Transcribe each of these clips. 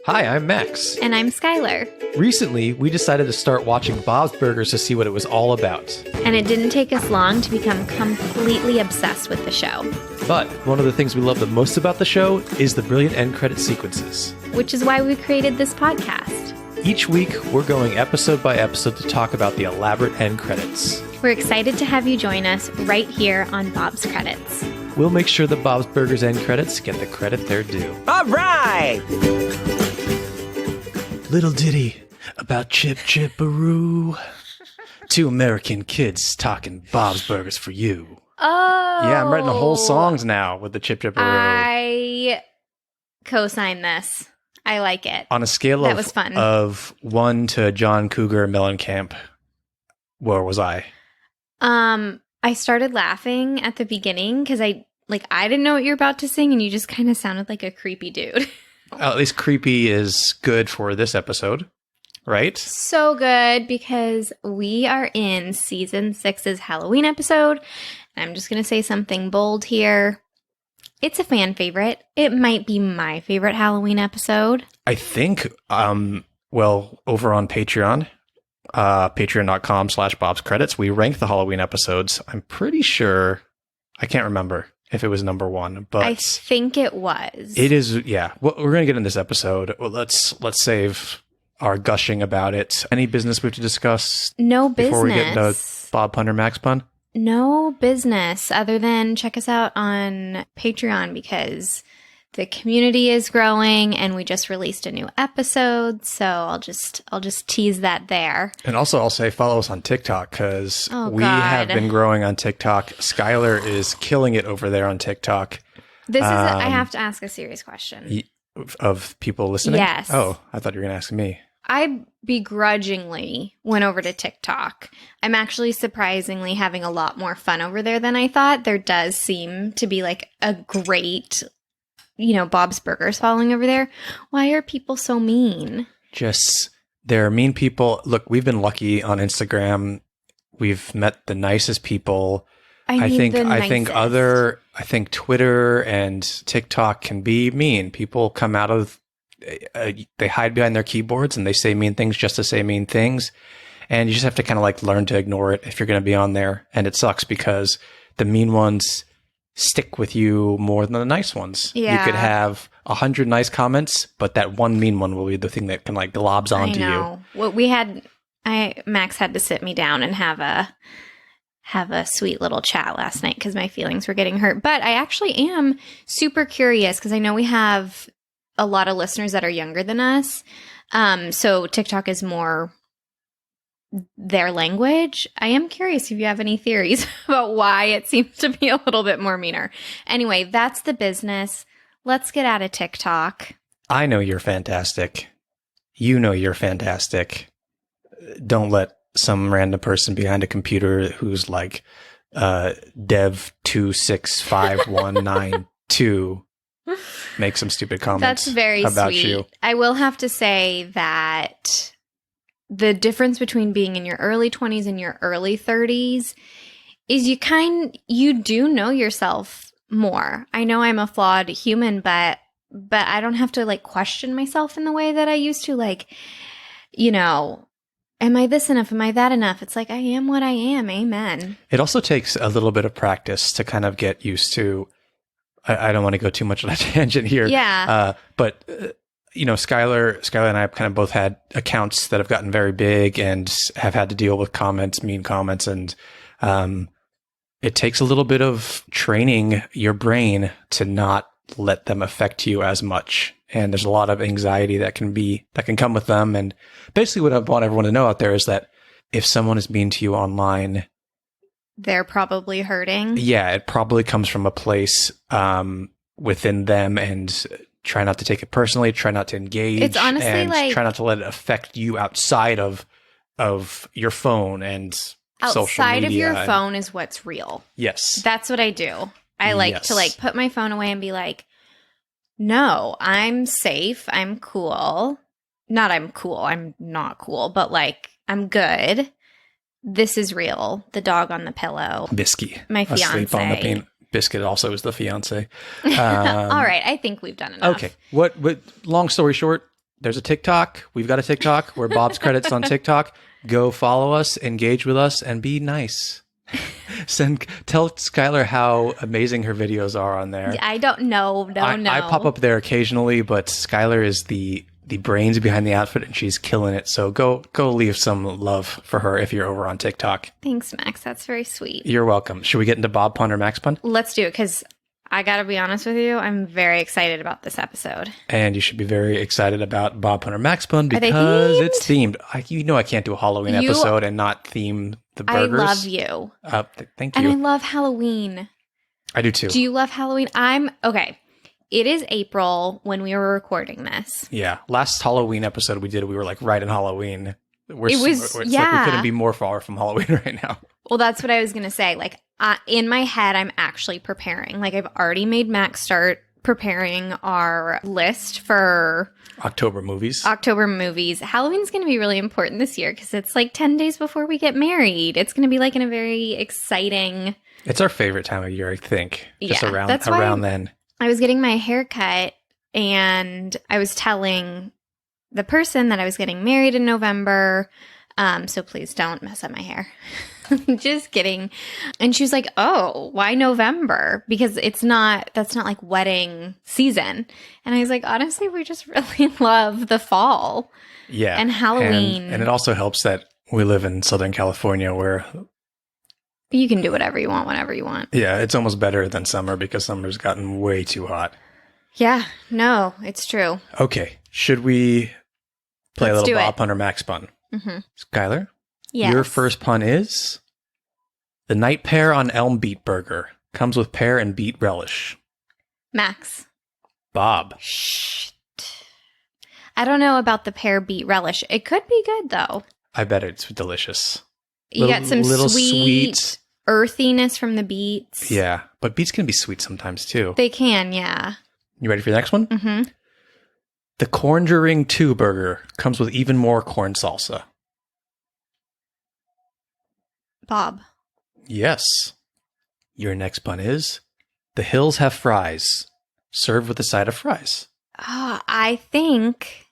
Hi, I'm Max. And I'm Skylar. Recently, we decided to start watching Bob's Burgers to see what it was all about. And it didn't take us long to become completely obsessed with the show. But one of the things we love the most about the show is the brilliant end credit sequences. Which is why we created this podcast. Each week, we're going episode by episode to talk about the elaborate end credits. We're excited to have you join us right here on Bob's Credits. We'll make sure the Bob's Burgers end credits get the credit they're due. All right! Little ditty about Chip Chipperoo. Two American kids talking Bob's Burgers for you. Oh! Yeah, I'm writing the whole songs now with the Chip Chipperoo. I co-sign this. I like it. On a scale that was fun. of 1 to John Cougar Mellencamp, where was I? I started laughing at the beginning because I didn't know what you were about to sing, and you just kind of sounded like a creepy dude. At least creepy is good for this episode, right? So good, because we are in season 6's Halloween episode. I'm just going to say something bold here. It's a fan favorite. It might be my favorite Halloween episode. I think, over on Patreon, patreon.com/Bob's Credits, we rank the Halloween episodes. I'm pretty sure, I can't remember if it was number 1, but I think it was. It is, yeah. Well, we're going to get in this episode. Well, let's save our gushing about it. Any business we have to discuss? No business. Before we get into Bob Pun or Max Pun? No business other than check us out on Patreon, because the community is growing and we just released a new episode. So I'll just tease that there. And also I'll say follow us on TikTok, because we God. have been growing on TikTok. Skylar is killing it over there on TikTok. This is I have to ask a serious question. Of people listening? Yes. Oh, I thought you were going to ask me. I begrudgingly went over to TikTok. I'm actually surprisingly having a lot more fun over there than I thought. There does seem to be like a great, Bob's Burgers following over there. Why are people so mean? They're mean people. Look, we've been lucky on Instagram. We've met the nicest people. I think Twitter and TikTok can be mean. People come out of they hide behind their keyboards and they say mean things just to say mean things. And you just have to kind of learn to ignore it if you're going to be on there. And it sucks because the mean ones stick with you more than the nice ones. Yeah. You could have 100 nice comments, but that one mean one will be the thing that can globs onto you. What Max had to sit me down and have a sweet little chat last night because my feelings were getting hurt. But I actually am super curious because I know we have a lot of listeners that are younger than us. So TikTok is more their language. I am curious if you have any theories about why it seems to be a little bit more meaner. Anyway, that's the business. Let's get out of TikTok. I know you're fantastic. You know you're fantastic. Don't let some random person behind a computer who's dev 26519 make some stupid comments. That's very about sweet. You. I will have to say that the difference between being in your early 20s and your early 30s is you do know yourself more. I know I'm a flawed human, but I don't have to question myself in the way that I used to. Am I this enough? Am I that enough? It's I am what I am. Amen. It also takes a little bit of practice to kind of get used to. I don't want to go too much on a tangent here. Yeah. But Skylar and I have kind of both had accounts that have gotten very big and have had to deal with mean comments. And it takes a little bit of training your brain to not let them affect you as much. And there's a lot of anxiety that can come with them. And basically what I want everyone to know out there is that if someone is mean to you online, they're probably hurting. Yeah, it probably comes from a place within them, and try not to take it personally, try not to engage. It's honestly and try not to let it affect you outside of your phone and social media. Outside of your phone is what's real. Yes. That's what I do. I like to put my phone away and be no, I'm safe. I'm cool. Not I'm cool. I'm not cool, but I'm good. This is real. The dog on the pillow. Bisky. My fiance. Asleep on the paint. Biscuit also is the fiance. All right. I think we've done enough. Okay. What long story short, there's a TikTok. We've got a TikTok. We're Bob's Credits on TikTok. Go follow us, engage with us, and be nice. Tell Skylar how amazing her videos are on there. I don't know. No. I pop up there occasionally, but Skylar is the brains behind the outfit, and she's killing it. So go leave some love for her if you're over on TikTok. Thanks, Max. That's very sweet. You're welcome. Should we get into Bob Pun or Max Pun? Let's do it, because I got to be honest with you, I'm very excited about this episode. And you should be very excited about Bob Pun or Max Pun because it's themed. I can't do a Halloween episode and not theme the burgers. I love you. Thank you. And I love Halloween. I do too. Do you love Halloween? Okay. It is April when we were recording this. Yeah. Last Halloween episode we were like right in Halloween. It's like we couldn't be more far from Halloween right now. Well, that's what I was going to say. Like, in my head, I'm actually preparing. Like, I've already made Max start preparing our list for October movies. Halloween's going to be really important this year because it's like 10 days before we get married. It's going to be like in a very exciting... It's our favorite time of year, I think. Just yeah, around then. I was getting my hair cut and I was telling the person that I was getting married in November. So please don't mess up my hair. Just kidding. And she was like, oh, why November? Because that's not like wedding season. And I was like, honestly, we just really love the fall. Yeah. And Halloween. And it also helps that we live in Southern California where you can do whatever you want, whenever you want. Yeah, it's almost better than summer because summer's gotten way too hot. Yeah, no, it's true. Okay. Should we play Let's a little Bob Pun or Max Pun? Mm-hmm. Skylar? Yes. Your first pun is the night pear on Elm Beet Burger comes with pear and beet relish. Max. Bob. Shh. I don't know about the pear beet relish. It could be good though. I bet it's delicious. You got some little sweet earthiness from the beets. Yeah, but beets can be sweet sometimes too. They can, yeah. You ready for the next one? Mm-hmm. The Corn-During 2 burger comes with even more corn salsa. Bob. Yes. Your next pun is the Hills have fries, served with a side of fries. I think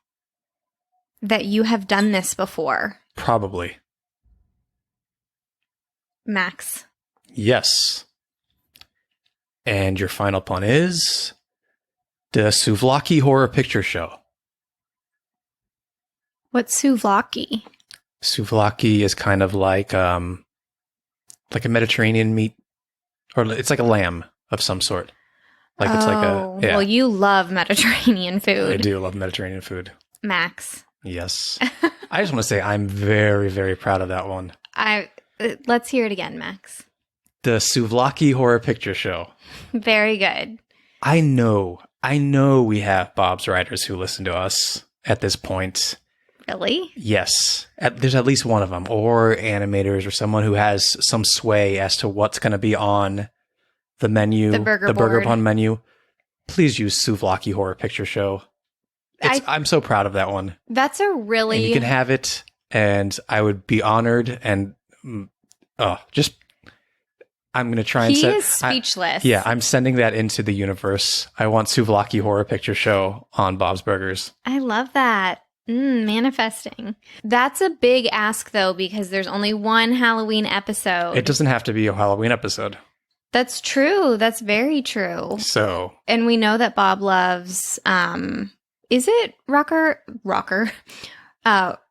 that you have done this before. Probably. Max. Yes. And your final pun is the Souvlaki Horror Picture Show. What's souvlaki? Souvlaki is kind of like a Mediterranean meat, or it's like a lamb of some sort. Like it's like a Well, you love Mediterranean food. I do love Mediterranean food. Max. Yes. I just want to say I'm very, very proud of that one. Let's hear it again, Max. The Souvlaki Horror Picture Show. Very good. I know we have Bob's writers who listen to us at this point. Really? Yes. There's at least one of them, or animators, or someone who has some sway as to what's going to be on the menu, the burger pun menu. Please use Souvlaki Horror Picture Show. I'm so proud of that one. That's a really... And you can have it, and I would be honored, and I'm going to try and He is speechless. I'm sending that into the universe. I want Souvlaki Horror Picture Show on Bob's Burgers. I love that. Manifesting. That's a big ask, though, because there's only one Halloween episode. It doesn't have to be a Halloween episode. That's true. That's very true. So. And we know that Bob loves, is it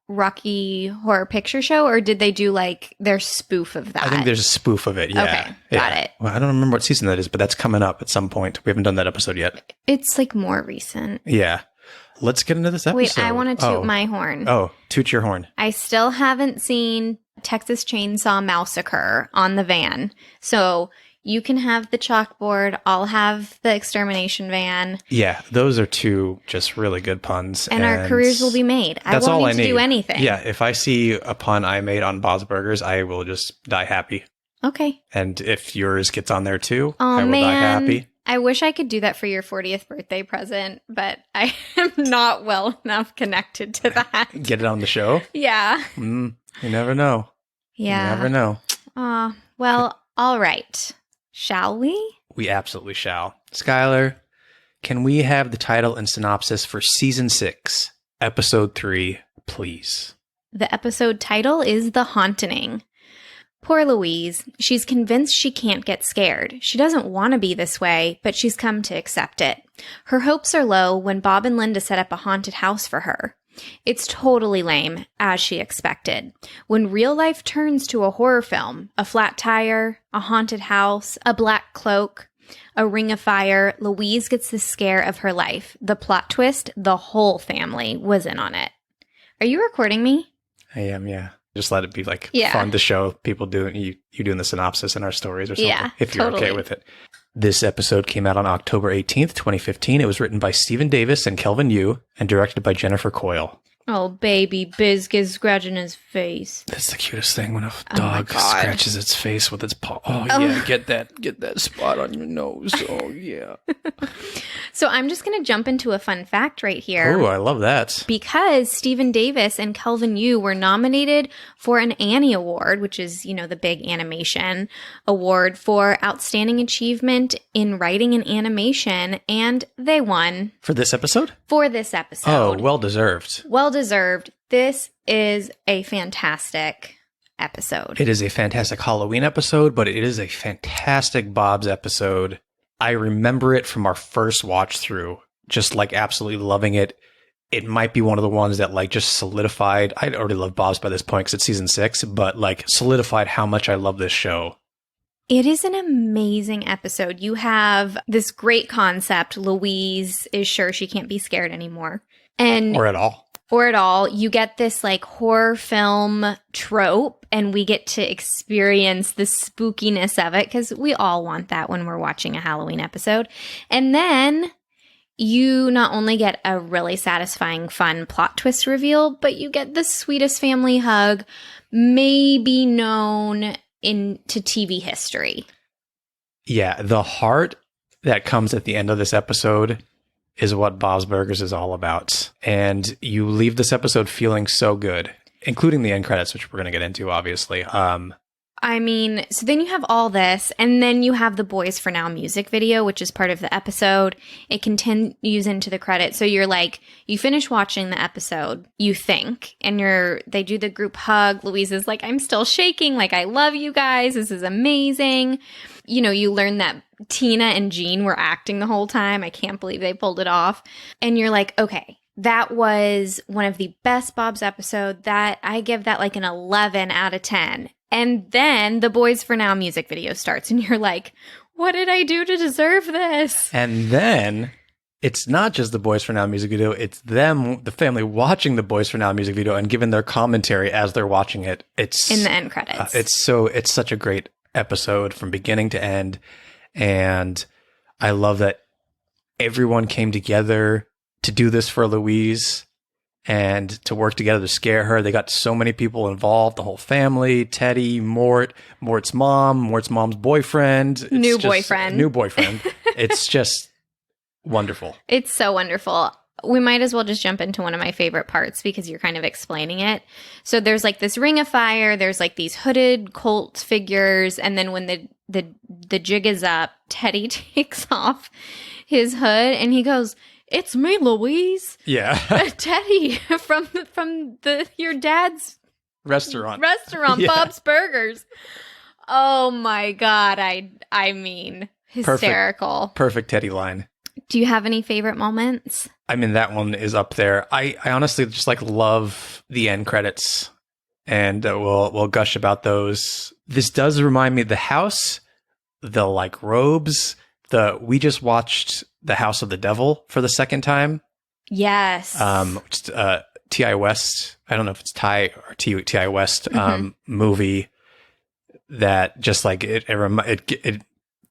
Rocky Horror Picture Show, or did they do like their spoof of that? I think there's a spoof of it. Yeah. Okay, got it. Well, I don't remember what season that is, but that's coming up at some point. We haven't done that episode yet. It's like more recent. Yeah. Let's get into this episode. Wait, I want to toot my horn. Oh, toot your horn. I still haven't seen Texas Chainsaw Massacre on the van. So you can have the chalkboard. I'll have the extermination van. Yeah, those are two just really good puns. And our careers will be made. That's all I need to do anything. Yeah, if I see a pun I made on Bob's Burgers, I will just die happy. Okay. And if yours gets on there too, I will die happy. I wish I could do that for your 40th birthday present, but I am not well enough connected to that. Get it on the show? Yeah. You never know. Yeah. You never know. Well, all right. Shall we? We absolutely shall. Skylar, can we have the title and synopsis for Season 6, episode 3, please. The episode title is The Hauntening. Poor Louise. She's convinced she can't get scared. She doesn't want to be this way, but she's come to accept it. Her hopes are low when Bob and Linda set up a haunted house for her. It's totally lame, as she expected. When real life turns to a horror film, a flat tire, a haunted house, a black cloak, a ring of fire, Louise gets the scare of her life. The plot twist, the whole family was in on it. Are you recording me? I am, yeah. Just let it be like Yeah. fun to show people doing you doing the synopsis in our stories or something. Yeah, if you're totally. okay with it. This episode came out on October 18th, 2015. It was written by Stephen Davis and Kelvin Yu and directed by Jennifer Coyle. Oh, baby Biscuit scratching his face. That's the cutest thing when a my dog God. scratches its face with its paw. Oh, yeah, get that spot on your nose. Oh, yeah. So I'm just going to jump into a fun fact right here. Oh, I love that. Because Stephen Davis and Kelvin Yu were nominated for an Annie Award, which is, the big animation award for outstanding achievement in writing and animation, and they won For this episode? for this episode. Oh, well deserved. Well deserved. This is a fantastic episode. It is a fantastic Halloween episode, but it is a fantastic Bob's episode. I remember it from our first watch through, just like absolutely loving it. It might be one of the ones that like just solidified. I'd already loved Bob's by this point because it's season 6, but like solidified how much I love this show. It is an amazing episode. You have this great concept. Louise is sure she can't be scared anymore. And Or at all. or at all, you get this like horror film trope, and we get to experience the spookiness of it because we all want that when we're watching a Halloween episode. And then you not only get a really satisfying, fun plot twist reveal, but you get the sweetest family hug, maybe known into TV history. Yeah, the heart that comes at the end of this episode is what Bob's Burgers is all about. And you leave this episode feeling so good, including the end credits, which we're going to get into, obviously. I mean, so then you have all this, and then you have the Boyz for Now music video, which is part of the episode. It continues into the credits. So you're like, you finish watching the episode, you think, and they do the group hug. Louise is like, I'm still shaking. Like, I love you guys. This is amazing. You learn that Tina and Jean were acting the whole time. I can't believe they pulled it off. And you're like, okay, that was one of the best Bob's episode. That I give that like an 11 out of 10. And then the Boyz for Now music video starts, and you're like, what did I do to deserve this? And then it's not just the Boyz for Now music video, it's them, the family, watching the Boyz for Now music video and giving their commentary as they're watching it. It's In the end credits. it's such a great episode from beginning to end. And I love that everyone came together to do this for Louise and to work together to scare her. They got so many people involved, the whole family, Teddy, Mort's mom, Mort's mom's boyfriend. It's New just- boyfriend. New boyfriend. It's just wonderful. It's so wonderful. We might as well just jump into one of my favorite parts because you're kind of explaining it. So there's like this ring of fire, there's like these hooded cult figures, and then when the jig is up, Teddy takes off his hood and he goes, "It's me, Louise." Yeah. Teddy from your dad's Restaurant. restaurant, Yeah. Bob's Burgers. Oh my God. I mean, hysterical. Perfect Teddy line. Do you have any favorite moments? I mean, that one is up there. I honestly just like love the end credits, and we'll gush about those. This does remind me of the house, the like robes. We just watched The House of the Devil for the second time. Yes. Which T.I. West. I don't know if it's Ty or T.I. West movie that just like it.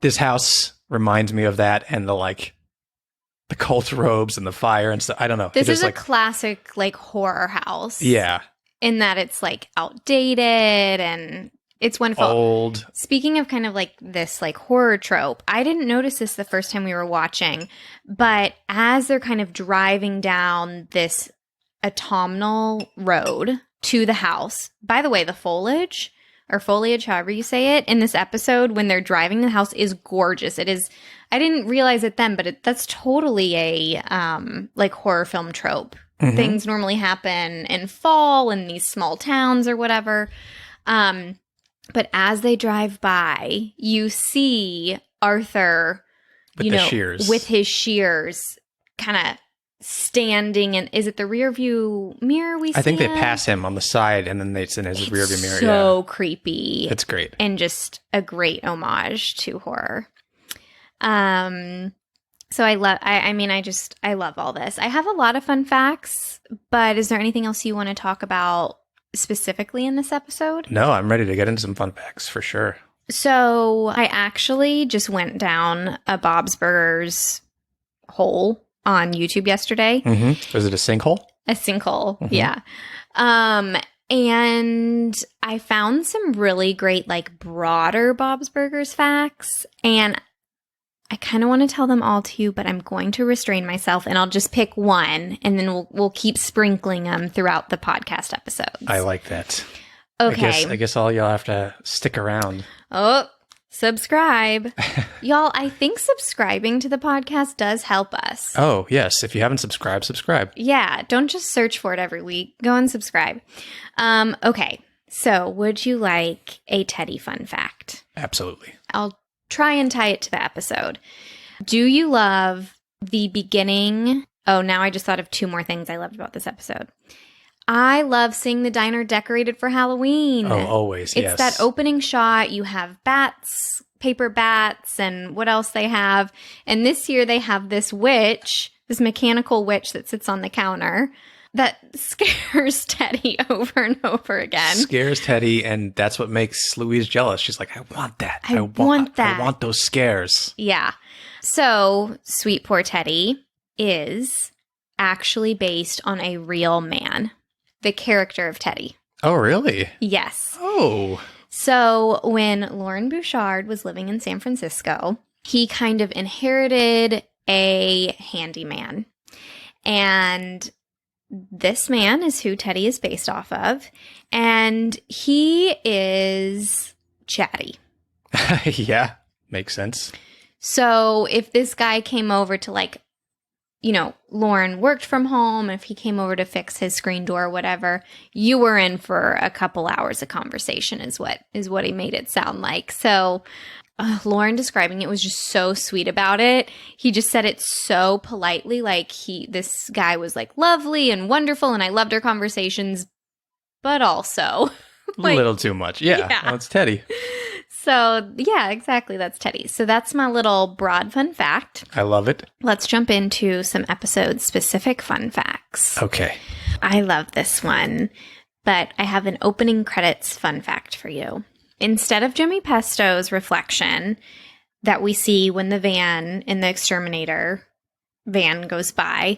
This house reminds me of that, and the cult robes and the fire and stuff. I don't know. This is a like classic like horror house. yeah. In that it's like outdated and it's wonderful. Old. Speaking of kind of like this like horror trope, I didn't notice this the first time we were watching, but as they're kind of driving down this autumnal road to the house, by the way, the foliage, however you say it, in this episode when they're driving the house is gorgeous. It is, I didn't realize it then, but that's totally a like horror film trope things normally happen in fall in these small towns or whatever. But as they drive by, you see Arthur, With the shears. with his shears, kind of standing in, is it the rear view mirror we see? I think they him? pass him on the side and then it's in his rear view mirror. So creepy. It's great. And just a great homage to horror. So I love, I love all this. I have a lot of fun facts, but is there anything else you want to talk about specifically in this episode? No, I'm ready to get into some fun facts for sure. So I actually just went down a Bob's Burgers hole on YouTube yesterday. Was it a sinkhole? A sinkhole, yeah. And I found some really great, like, broader Bob's Burgers facts, and I kind of want to tell them all to you, but I'm going to restrain myself, and I'll just pick one, and then we'll keep sprinkling them throughout the podcast episodes. I like that. Okay. I guess all y'all have to stick around. Oh, subscribe. Y'all, I think subscribing to the podcast does help us. Oh, yes. If you haven't subscribed, subscribe. Yeah, don't just search for it every week. Go and subscribe. Okay, so would you like a Teddy fun fact? Absolutely. I'll try and tie it to the episode. Do you love the beginning? Oh, now I just thought of two more things I loved about this episode. I love seeing the diner decorated for Halloween. Oh, always, yes. It's that opening shot. You have bats, paper bats, and what else they have. And this year they have this witch, this mechanical witch that sits on the counter that scares Teddy over and over again. Scares Teddy, and that's what makes Louise jealous. She's like, I want that. I want that. I want those scares. Yeah. So, Sweet Poor Teddy is actually based on a real man. The character of Teddy. Oh, really? Yes. Oh. So when Lauren Bouchard was living in San Francisco, he kind of inherited a handyman. And this man is who Teddy is based off of. And he is chatty. Yeah, makes sense. So if this guy came over to, like, Lauren worked from home, if he came over to fix his screen door or whatever, you were in for a couple hours of conversation is what he made it sound like. So Lauren describing it was just so sweet about it. He just said it so politely, like this guy was like lovely and wonderful and I loved our conversations, but also like, a little too much. Yeah. Well, it's Teddy. So, yeah, exactly. That's Teddy. So that's my little broad fun fact. I love it. Let's jump into some episode-specific fun facts. Okay. I love this one, but I have an opening credits fun fact for you. Instead of Jimmy Pesto's reflection that we see when the van in the exterminator van goes by,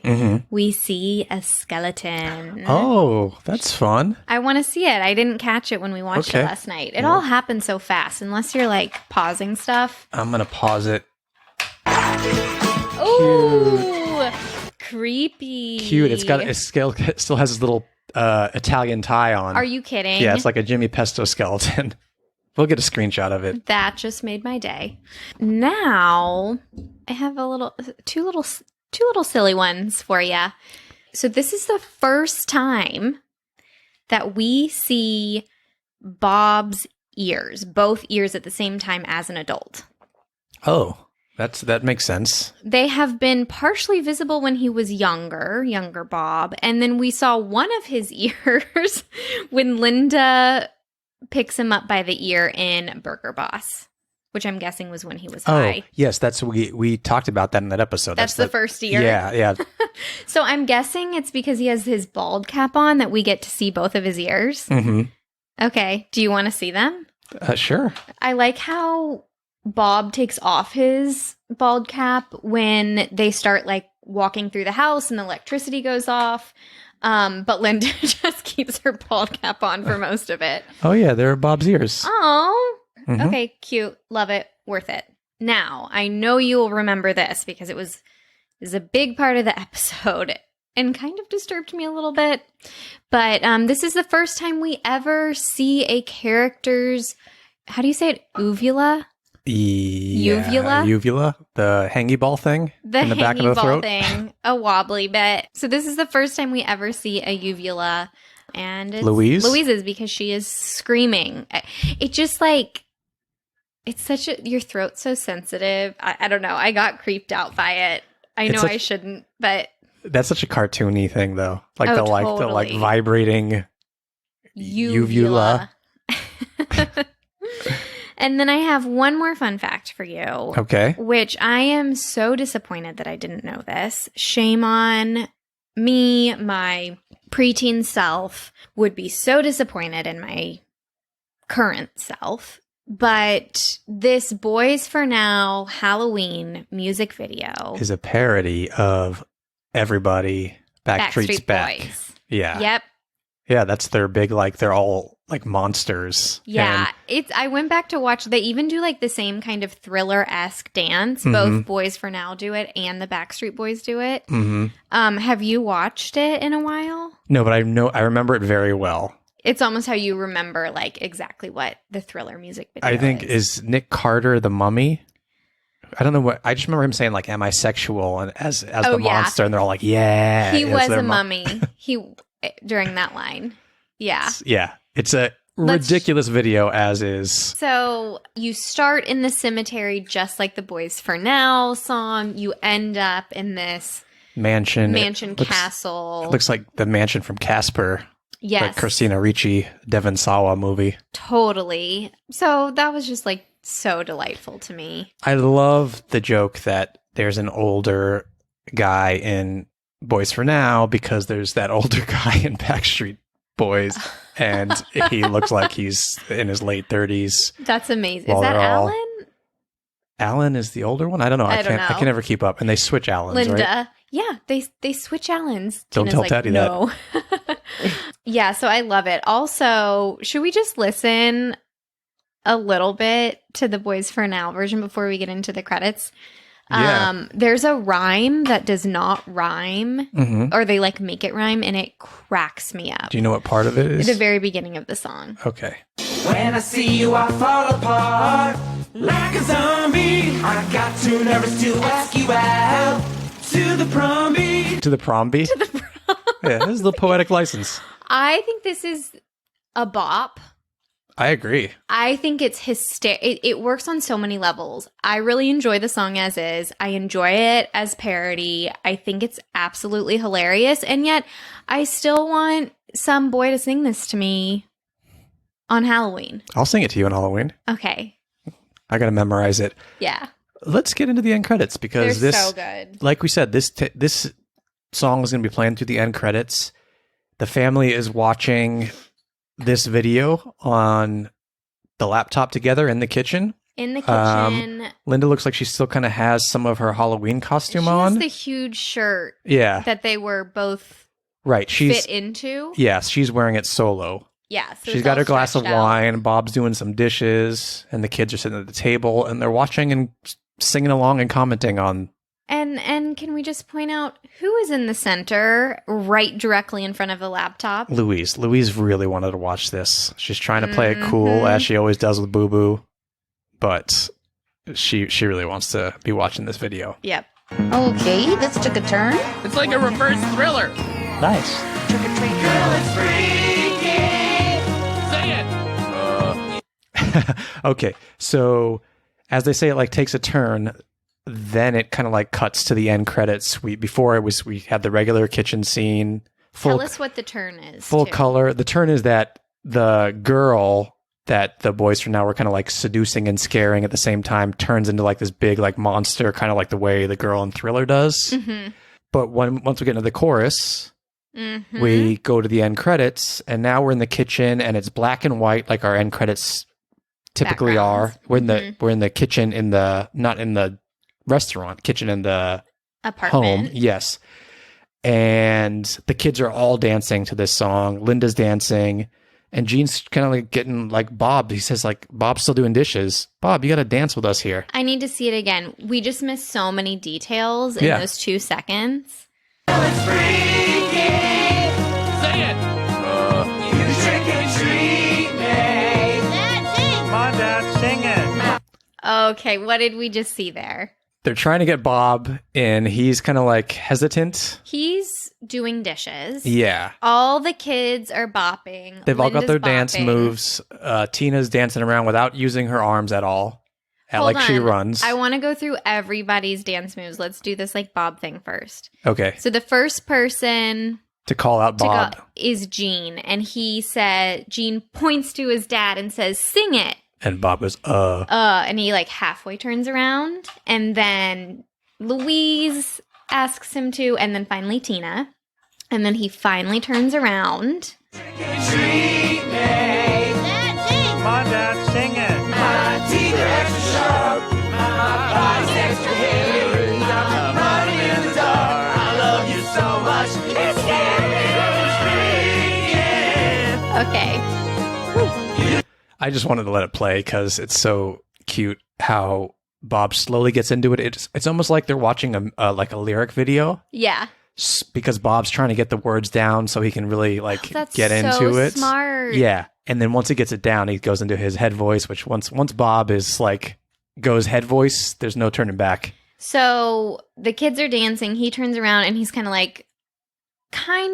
we see a skeleton. Oh, that's fun. I want to see it. I didn't catch it when we watched it last night. It all happened so fast, unless you're like pausing stuff. I'm going to pause it. Ooh, creepy. Cute. It still has this little Italian tie on. Are you kidding? Yeah, it's like a Jimmy Pesto skeleton. We'll get a screenshot of it. That just made my day. Now, I have two little silly ones for you. So this is the first time that we see Bob's ears, both ears at the same time as an adult. Oh, that makes sense. They have been partially visible when he was younger Bob, and then we saw one of his ears when Linda picks him up by the ear in Burger Boss, which I'm guessing was when he was high. Oh, yes, that's we talked about that in that episode. That's the first ear? Yeah. So I'm guessing it's because he has his bald cap on that we get to see both of his ears. Mm-hmm. Okay. Do you want to see them? Sure. I like how Bob takes off his bald cap when they start like walking through the house and the electricity goes off. But Linda just keeps her bald cap on for most of it. Oh, yeah. There are Bob's ears. Oh, okay. Cute. Love it. Worth it. Now, I know you will remember this because it was a big part of the episode and kind of disturbed me a little bit. But this is the first time we ever see a character's, how do you say it? Uvula? Uvula, the hangy ball thing in the back of the throat thing, a wobbly bit. So this is the first time we ever see a uvula, and it's Louise's because she is screaming. It just like, it's such a, your throat's so sensitive. I don't know. I got creeped out by it. I know I shouldn't, but that's such a cartoony thing though. Like the totally. Vibrating uvula. And then I have one more fun fact for you. Okay. Which I am so disappointed that I didn't know this. Shame on me. My preteen self would be so disappointed in my current self. But this Boyz for Now Halloween music video is a parody of Everybody Backstreet's Back. Boys. Yeah. Yep. Yeah, that's their big, like, they're all like monsters. Yeah, I went back to watch. They even do like the same kind of Thriller-esque dance. Both Boyz for Now do it, and the Backstreet Boys do it. Mm-hmm. Have you watched it in a while? No, but I remember it very well. It's almost how you remember like exactly what the Thriller music video I think is Nick Carter the mummy. I don't know what. I just remember him saying like, "Am I sexual?" and as the monster, and they're all like, "Yeah." He was a mummy. During that line. Yeah. Yeah. It's a ridiculous video as is. So you start in the cemetery just like the Boyz for Now song. You end up in this mansion castle. It looks like the mansion from Casper. Yes. The Christina Ricci, Devon Sawa movie. Totally. So that was just like so delightful to me. I love the joke that there's an older guy in Boyz for Now because there's that older guy in Backstreet Boys and he looks like he's in his late 30s. That's amazing. Is that Alan? Alan is the older one? I don't know. I can never keep up. And they switch Allens, Linda. Right? Yeah, they switch Allens. Don't tell Teddy that. Yeah, so I love it. Also, should we just listen a little bit to the Boyz for Now version before we get into the credits? Yeah. There's a rhyme that does not rhyme, or they like make it rhyme, and it cracks me up. Do you know what part of it is? The very beginning of the song. Okay. When I see you, I fall apart like a zombie. I got too nervous to ask you out to the prom beat. To the prom beat? To the prom. Yeah, this is the poetic license. I think this is a bop. I agree. I think it's hysterical. It works on so many levels. I really enjoy the song as is. I enjoy it as parody. I think it's absolutely hilarious. And yet, I still want some boy to sing this to me on Halloween. I'll sing it to you on Halloween. Okay. I got to memorize it. Yeah. Let's get into the end credits because They're so good. Like we said, this song is going to be playing through the end credits. The family is watching this video on the laptop together in the kitchen. In the kitchen. Linda looks like she still kind of has some of her Halloween costume on. She has the huge shirt. Yeah. That they were both fit into. Yes, she's wearing it solo. Yeah. So she's got her glass of wine. Bob's doing some dishes, and the kids are sitting at the table, and they're watching and singing along and commenting on. And can we just point out who is in the center, right directly in front of the laptop? Louise. Louise really wanted to watch this. She's trying to play it cool, as she always does with Boo Boo, but she really wants to be watching this video. Yep. Okay, this took a turn. It's like a reverse Thriller. Nice. Trick or treat, girl, it's freaky. Say it. Okay, so as they say, it like takes a turn. Then it kind of like cuts to the end credits. Before we had the regular kitchen scene. Tell us what the turn is. Full color. The turn is that the girl that the Boyz for Now were kind of like seducing and scaring at the same time turns into like this big like monster, kind of like the way the girl in Thriller does. Mm-hmm. But once we get into the chorus, we go to the end credits, and now we're in the kitchen, and it's black and white like our end credits typically are. We're in the kitchen not in the restaurant, kitchen in the apartment. Home. Yes. And the kids are all dancing to this song. Linda's dancing, and Gene's kind of like getting like Bob. He says like, Bob's still doing dishes. Bob, you got to dance with us here. I need to see it again. We just missed so many details in those 2 seconds. It's freaky. Say it. You trick or treat me. Come on, Dad, sing it. Okay, what did we just see there? They're trying to get Bob in. He's kind of like hesitant. He's doing dishes. Yeah. All the kids are bopping. They've all got Linda's their dance bopping. moves. Tina's dancing around without using her arms at all. Hold She on. runs. I want to go through everybody's dance moves. Let's do this like Bob thing first. Okay. So the first person To call out Bob. is Gene, and Gene points to his dad and says, "Sing it." And Bob goes, And he like halfway turns around, and then Louise asks him to, and then finally Tina, and then he finally turns around. Treat me. Come on, Dad, sing it. My teeth are extra sharp. My body's extra hairy. I'm running in the dark. I love you so much. It's scary. Okay. I just wanted to let it play because it's so cute how Bob slowly gets into it. It's almost like they're watching a lyric video Yeah. because Bob's trying to get the words down so he can really That's get so into it. smart. Yeah. And then once he gets it down, he goes into his head voice, which once Bob is goes head voice, there's no turning back. So the kids are dancing. He turns around and he's kind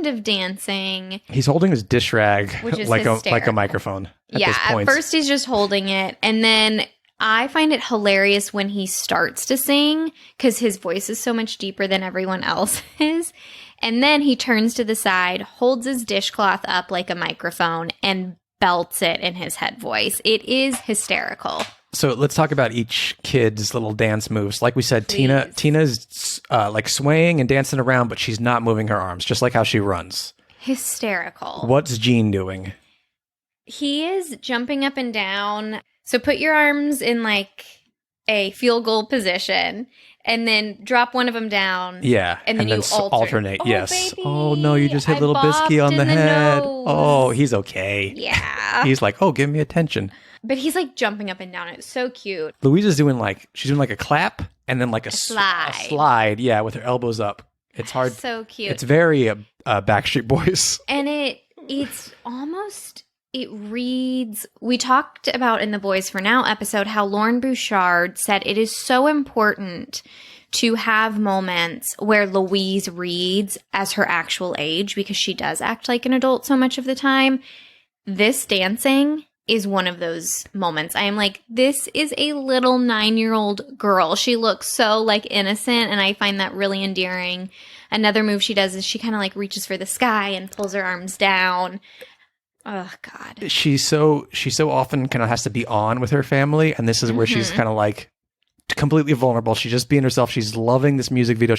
of dancing. He's holding his dish rag Which is like a hysterical. microphone at Yeah, this point. at first he's just holding it, and then I find it hilarious when he starts to sing because his voice is so much deeper than everyone else's. And then he turns to the side, holds his dishcloth up like a microphone, and belts it in his head voice. It is hysterical. So let's talk about each kid's little dance moves. Like we said, Please. Tina's swaying and dancing around, but she's not moving her arms, just like how she runs. Hysterical. What's Gene doing? He is jumping up and down. So put your arms in like a field goal position and then drop one of them down. Yeah, And then you alternate. Oh, yes. baby, Oh no, you just hit I little Bisky bopped on the in the head. nose. Oh, he's okay. Yeah. He's like, oh, give me attention. But he's like jumping up and down. It's so cute. Louise is doing she's doing a clap and then a slide. A slide, yeah, with her elbows up. It's hard. So cute. It's very Backstreet Boys. And it's almost, it reads, we talked about in the Boys for Now episode how Lauren Bouchard said it is so important to have moments where Louise reads as her actual age because she does act like an adult so much of the time. This dancing is one of those moments. I am like, this is a little 9-year-old girl. She looks so innocent, and I find that really endearing. Another move she does is she kind of reaches for the sky and pulls her arms down. Oh God. She so often kind of has to be on with her family, and this is where she's kind of completely vulnerable. She's just being herself. She's loving this music video.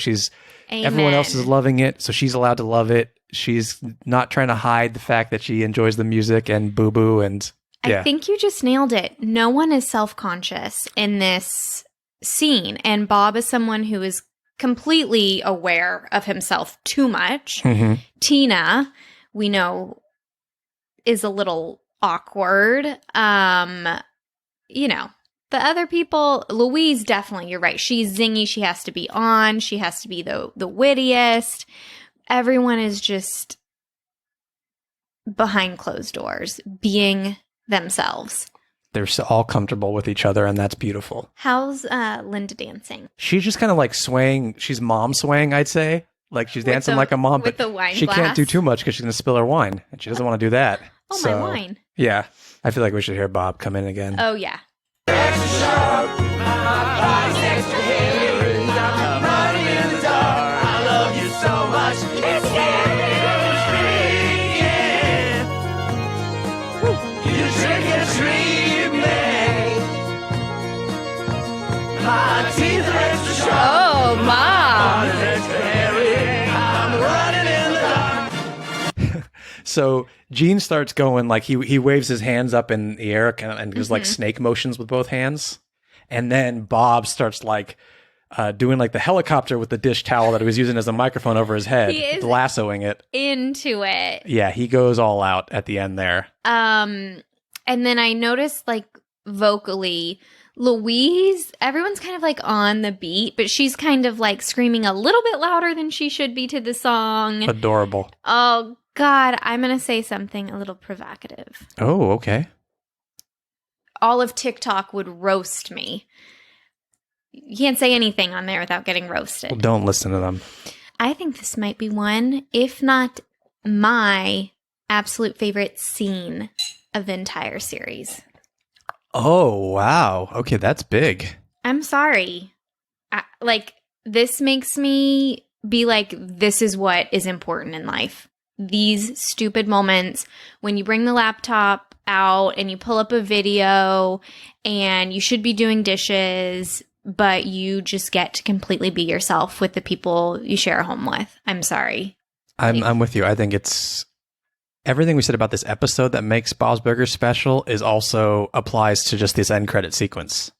Everyone else is loving it, so she's allowed to love it. She's not trying to hide the fact that she enjoys the music and boo boo and yeah. I think you just nailed it. No one is self-conscious in this scene, and Bob is someone who is completely aware of himself too much. Mhm. Tina, we know, is a little awkward. The other people, Louise, definitely, you're right. She's zingy. She has to be on. She has to be the wittiest. Everyone is just behind closed doors, being themselves. They're all comfortable with each other, and that's beautiful. How's Linda dancing? She's just kind of swaying. She's mom swaying, I'd say. She's dancing like a mom, with but the wine she glass? can't do too much because she's going to spill her wine, and she doesn't want to do that. Oh, So, my wine. Yeah, I feel like we should hear Bob come in again. Oh, yeah. Extra sharp. My body's extra hairy. I'm running in the dark. I love you so much. It's scary. You trick and treat me. My teeth are extra sharp. Oh, Mom. Body's extra hairy. I'm running in the dark. So Gene starts going he waves his hands up in the air and does snake motions with both hands, and then Bob starts doing the helicopter with the dish towel that he was using as a microphone over his head, He is lassoing it. into it. Yeah, he goes all out at the end there. And then I noticed vocally, Louise, everyone's kind of on the beat, but she's kind of screaming a little bit louder than she should be to the song. Adorable. Oh God, I'm going to say something a little provocative. Oh, okay. All of TikTok would roast me. You can't say anything on there without getting roasted. Well, don't listen to them. I think this might be one, if not my absolute favorite scene of the entire series. Oh, wow. Okay, that's big. I'm sorry. This makes me be like, this is what is important in life. These stupid moments when you bring the laptop out and you pull up a video and you should be doing dishes, but you just get to completely be yourself with the people you share a home with. I'm sorry. I'm with you. I think it's everything we said about this episode that makes Bob's Burgers special is also applies to just this end credit sequence.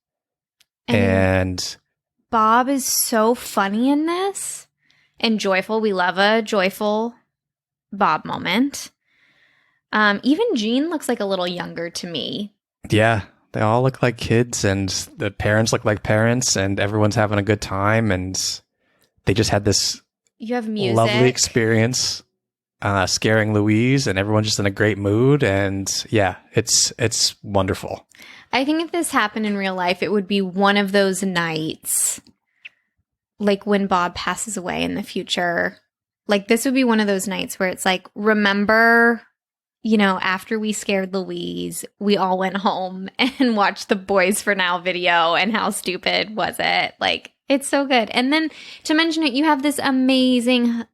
And Bob is so funny in this and joyful. We love a joyful Bob moment. Even Gene looks like a little younger to me. yeah, they all look like kids and the parents look like parents and everyone's having a good time and they just had this You have music. lovely experience scaring Louise and everyone's just in a great mood and yeah, it's wonderful. I think if this happened in real life, it would be one of those nights, like when Bob passes away in the future. Like this would be one of those nights where it's like, remember, after we scared Louise, we all went home and watched the Boys for Now video and how stupid was it? Like, it's so good. And then to mention it, you have this amazingly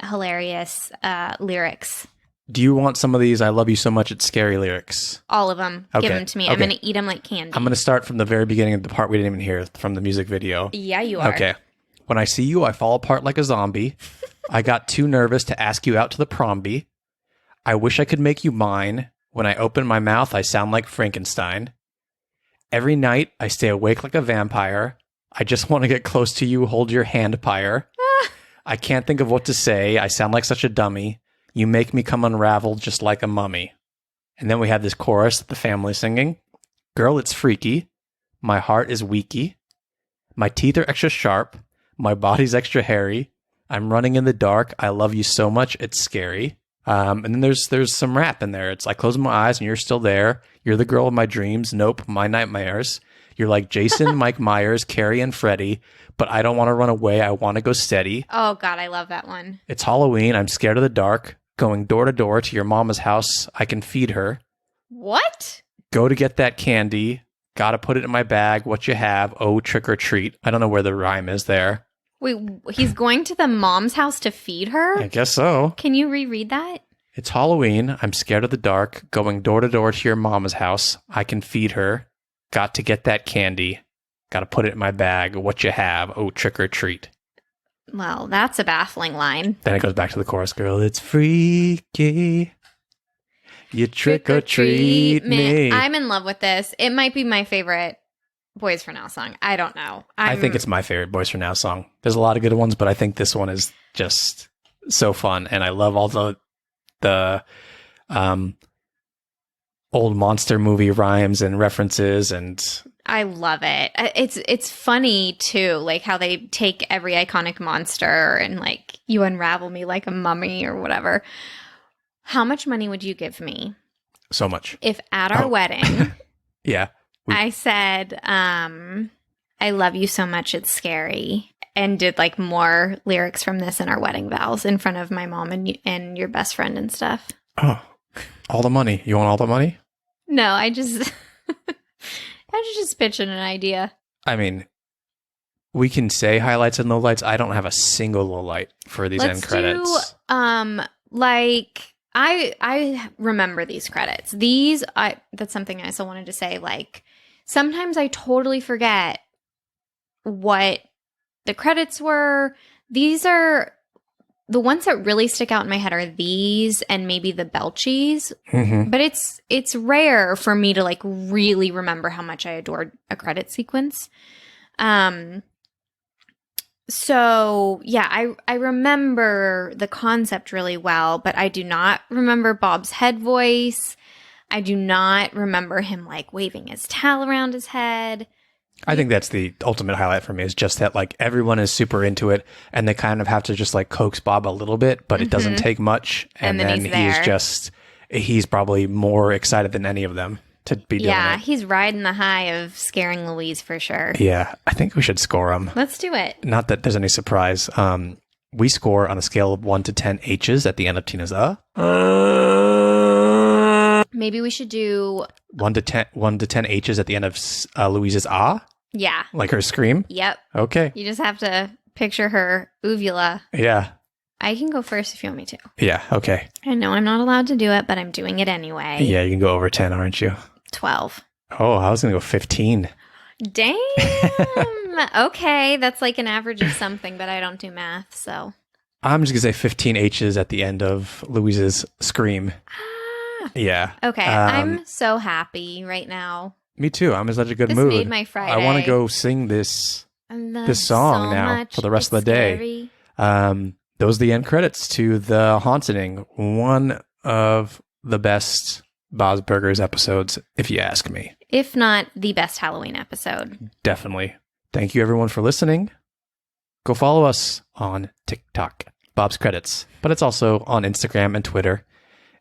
hilarious lyrics. Do you want some of these I love you so much it's scary lyrics? All of them. Okay. Give them to me. Okay. I'm going to eat them like candy. I'm going to start from the very beginning of the part we didn't even hear from the music video. Yeah, you are. Okay. When I see you, I fall apart like a zombie. I got too nervous to ask you out to the promby. I wish I could make you mine. When I open my mouth, I sound like Frankenstein. Every night, I stay awake like a vampire. I just want to get close to you, hold your hand, pyre. I can't think of what to say. I sound like such a dummy. You make me come unraveled just like a mummy. And then we have this chorus, the family singing. Girl, it's freaky. My heart is weaky. My teeth are extra sharp. My body's extra hairy. I'm running in the dark. I love you so much. It's scary. And then there's some rap in there. It's I close my eyes and you're still there. You're the girl of my dreams. Nope, my nightmares. You're like Jason, Mike Myers, Carrie, and Freddie. But I don't want to run away. I want to go steady. Oh, God, I love that one. It's Halloween. I'm scared of the dark. Going door to door to your mama's house. I can feed her. What? Go to get that candy. Gotta put it in my bag. What you have? Oh, trick or treat. I don't know where the rhyme is there. Wait, he's going to the mom's house to feed her? I guess so. Can you reread that? It's Halloween. I'm scared of the dark. Going door to door to your mama's house. I can feed her. Got to get that candy. Gotta put it in my bag. What you have? Oh, trick or treat. Well, that's a baffling line. Then it goes back to the chorus. Girl, it's freaky. You trick or treat me. I'm in love with this. It might be my favorite Boys for Now song. I don't know. I think it's my favorite Boys for Now song. There's a lot of good ones, but I think this one is just so fun. And I love all the old monster movie rhymes and references and I love it. It's funny too, like how they take every iconic monster and like you unravel me like a mummy or whatever. How much money would you give me so much. if at our wedding Yeah. I said, I love you so much it's scary, and did like more lyrics from this in our wedding vows in front of my mom and your best friend and stuff? Oh, all the money. You want all the money? No, I just just pitching an idea. I mean, we can say highlights and lowlights. I don't have a single lowlight for these end credits. Like I remember these credits. That's something I still wanted to say. Like sometimes I totally forget what the credits were. These are the ones that really stick out in my head are these and maybe the Belchers. Mm-hmm. But it's rare for me to like really remember how much I adored a credit sequence. So yeah, I remember the concept really well, but I do not remember Bob's head voice. I do not remember him like waving his towel around his head. I think that's the ultimate highlight for me is just that like everyone is super into it and they kind of have to just like coax Bob a little bit, but it doesn't take much. And then he's there. he's probably more excited than any of them to be doing Yeah, it. he's riding the high of scaring Louise for sure. Yeah, I think we should score him. Let's do it. Not that there's any surprise. We score on a scale of 1 to 10 H's at the end of Tina's Maybe we should do 1 to 10 H's at the end of Louise's yeah. like her scream. Yep. Okay. You just have to picture her uvula. Yeah. I can go first if you want me to. Yeah. Okay. I know I'm not allowed to do it, but I'm doing it anyway. Yeah, you can go over 10, aren't you? 12. Oh, I was gonna go 15. Damn. Okay, that's like an average of something, but I don't do math, so. I'm just gonna say 15 H's at the end of Louise's scream. Yeah. Okay, I'm so happy right now. Me too. I'm in such a good This mood. made my Friday. I want to go sing this I love this song so now much. for the rest of It's the day. scary. Those are the end credits to the Hauntening, one of the best Bob's Burgers episodes, if you ask me. If not the best Halloween episode. Definitely. Thank you, everyone, for listening. Go follow us on TikTok, Bob's Credits, but it's also on Instagram and Twitter.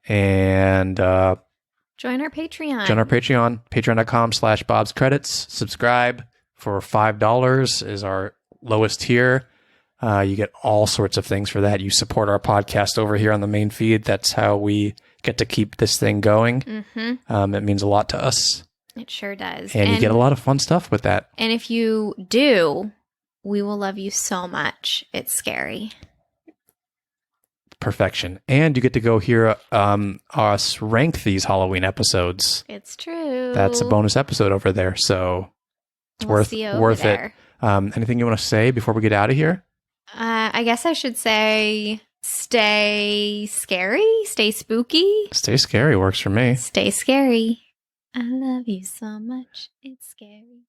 And Join our Patreon. join our Patreon, patreon.com/Bob's Credits. Subscribe for $5 is our lowest tier. You get all sorts of things for that. You support our podcast over here on the main feed. That's how we get to keep this thing going. Mm-hmm. It means a lot to us. It sure does. And you get a lot of fun stuff with that. And if you do, we will love you so much. It's scary. Perfection. And you get to go hear us rank these Halloween episodes. It's true. That's a bonus episode over there. So it's We'll worth see you over worth there. it. Anything you want to say before we get out of here? I guess I should say stay scary, stay spooky, Stay scary works for me. stay scary. I love you so much. It's scary.